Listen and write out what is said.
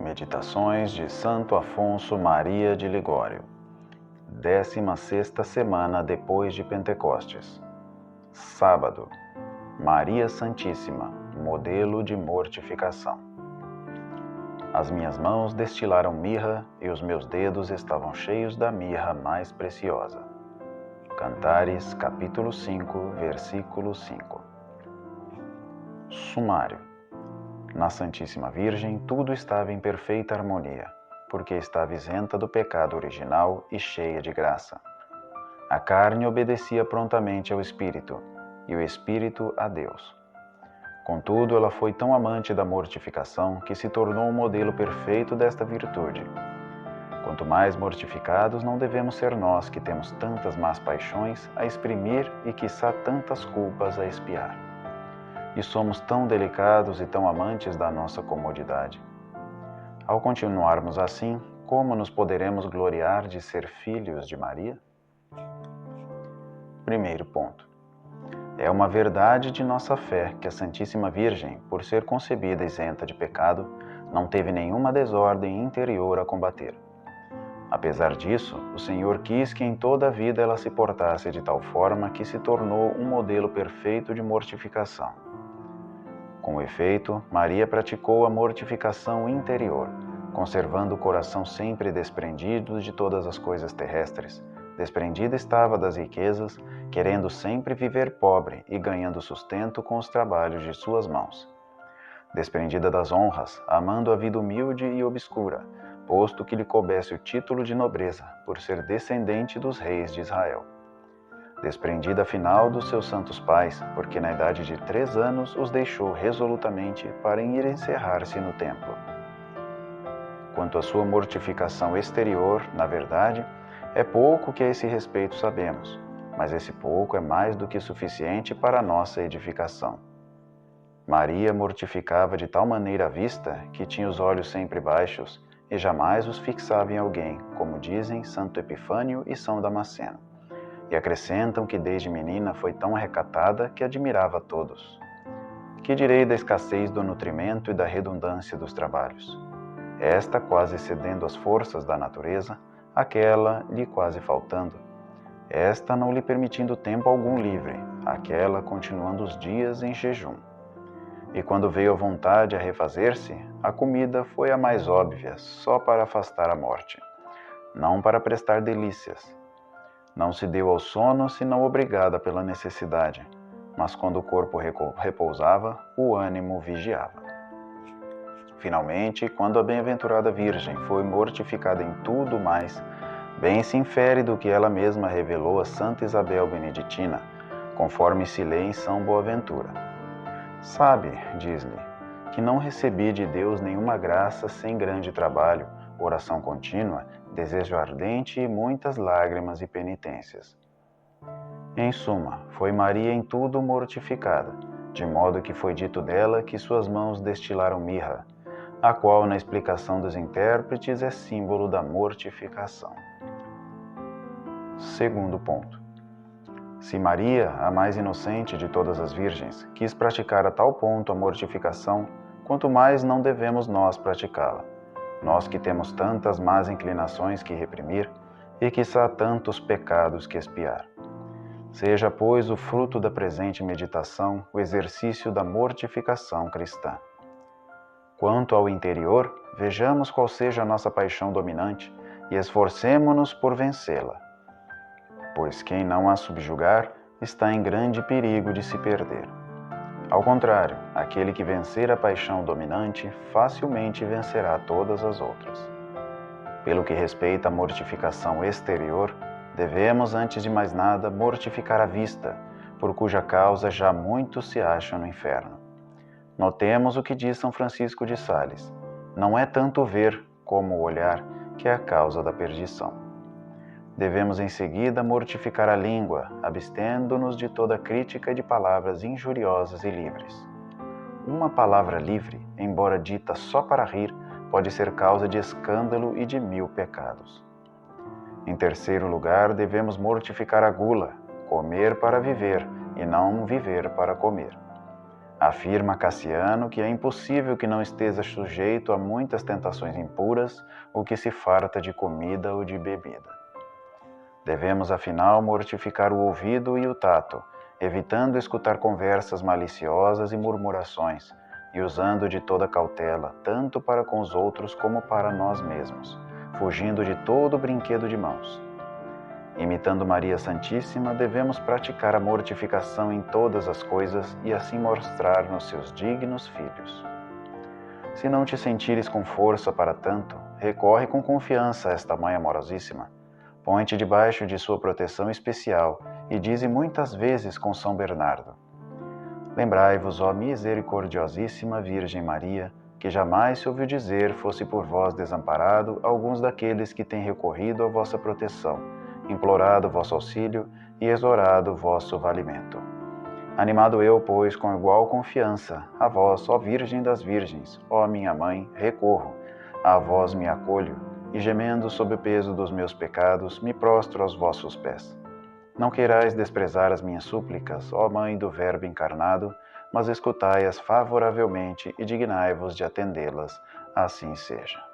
Meditações de Santo Afonso Maria de Ligório. 16ª semana depois de Pentecostes. Sábado. Maria Santíssima, modelo de mortificação. As minhas mãos destilaram mirra e os meus dedos estavam cheios da mirra mais preciosa. Cantares, capítulo 5, versículo 5. Sumário. Na Santíssima Virgem tudo estava em perfeita harmonia, porque estava isenta do pecado original e cheia de graça. A carne obedecia prontamente ao Espírito, e o Espírito a Deus. Contudo, ela foi tão amante da mortificação que se tornou um modelo perfeito desta virtude. Quanto mais mortificados não devemos ser nós que temos tantas más paixões a exprimir e quiçá tantas culpas a expiar. E somos tão delicados e tão amantes da nossa comodidade. Ao continuarmos assim, como nos poderemos gloriar de ser filhos de Maria? Primeiro ponto. É uma verdade de nossa fé que a Santíssima Virgem, por ser concebida isenta de pecado, não teve nenhuma desordem interior a combater. Apesar disso, o Senhor quis que em toda a vida ela se portasse de tal forma que se tornou um modelo perfeito de mortificação. Com efeito, Maria praticou a mortificação interior, conservando o coração sempre desprendido de todas as coisas terrestres. Desprendida estava das riquezas, querendo sempre viver pobre e ganhando sustento com os trabalhos de suas mãos. Desprendida das honras, amando a vida humilde e obscura, posto que lhe coubesse o título de nobreza, por ser descendente dos reis de Israel. Desprendida afinal dos seus santos pais, porque na idade de 3 anos os deixou resolutamente para ir encerrar-se no templo. Quanto à sua mortificação exterior, na verdade, é pouco que a esse respeito sabemos, mas esse pouco é mais do que suficiente para a nossa edificação. Maria mortificava de tal maneira a vista que tinha os olhos sempre baixos e jamais os fixava em alguém, como dizem Santo Epifânio e São Damasceno. E acrescentam que desde menina foi tão recatada que admirava a todos. Que direi da escassez do nutrimento e da redundância dos trabalhos? Esta quase cedendo às forças da natureza, aquela lhe quase faltando. Esta não lhe permitindo tempo algum livre, aquela continuando os dias em jejum. E quando veio a vontade a refazer-se, a comida foi a mais óbvia, só para afastar a morte, não para prestar delícias. Não se deu ao sono senão obrigada pela necessidade, mas quando o corpo repousava, o ânimo vigiava. Finalmente, quando a bem-aventurada Virgem foi mortificada em tudo mais, bem se infere do que ela mesma revelou a Santa Isabel Beneditina, conforme se lê em São Boaventura. Sabe, diz-lhe, que não recebi de Deus nenhuma graça sem grande trabalho, oração contínua, desejo ardente e muitas lágrimas e penitências. Em suma, foi Maria em tudo mortificada, de modo que foi dito dela que suas mãos destilaram mirra, a qual na explicação dos intérpretes é símbolo da mortificação. Segundo ponto. Se Maria, a mais inocente de todas as virgens, quis praticar a tal ponto a mortificação, quanto mais não devemos nós praticá-la. Nós que temos tantas más inclinações que reprimir e quiçá tantos pecados que expiar. Seja, pois, o fruto da presente meditação o exercício da mortificação cristã. Quanto ao interior, vejamos qual seja a nossa paixão dominante e esforcemo-nos por vencê-la. Pois quem não a subjugar está em grande perigo de se perder. Ao contrário, aquele que vencer a paixão dominante facilmente vencerá todas as outras. Pelo que respeita à mortificação exterior, devemos, antes de mais nada, mortificar a vista, por cuja causa já muitos se acham no inferno. Notemos o que diz São Francisco de Sales: não é tanto o ver como o olhar que é a causa da perdição. Devemos em seguida mortificar a língua, abstendo-nos de toda crítica de palavras injuriosas e livres. Uma palavra livre, embora dita só para rir, pode ser causa de escândalo e de 1000 pecados. Em terceiro lugar, devemos mortificar a gula, comer para viver e não viver para comer. Afirma Cassiano que é impossível que não esteja sujeito a muitas tentações impuras o que se farta de comida ou de bebida. Devemos, afinal, mortificar o ouvido e o tato, evitando escutar conversas maliciosas e murmurações, e usando de toda cautela, tanto para com os outros como para nós mesmos, fugindo de todo brinquedo de mãos. Imitando Maria Santíssima, devemos praticar a mortificação em todas as coisas e assim mostrar-nos seus dignos filhos. Se não te sentires com força para tanto, recorre com confiança a esta Mãe amorosíssima. Põe-te debaixo de sua proteção especial e dize muitas vezes com São Bernardo: Lembrai-vos, ó misericordiosíssima Virgem Maria, que jamais se ouviu dizer fosse por vós desamparado alguns daqueles que têm recorrido à vossa proteção, implorado vosso auxílio e exorado vosso valimento. Animado eu, pois, com igual confiança, a vós, ó Virgem das Virgens, ó minha Mãe, recorro, a vós me acolho, e gemendo sob o peso dos meus pecados, me prostro aos vossos pés. Não queirais desprezar as minhas súplicas, ó Mãe do Verbo encarnado, mas escutai-as favoravelmente e dignai-vos de atendê-las, assim seja.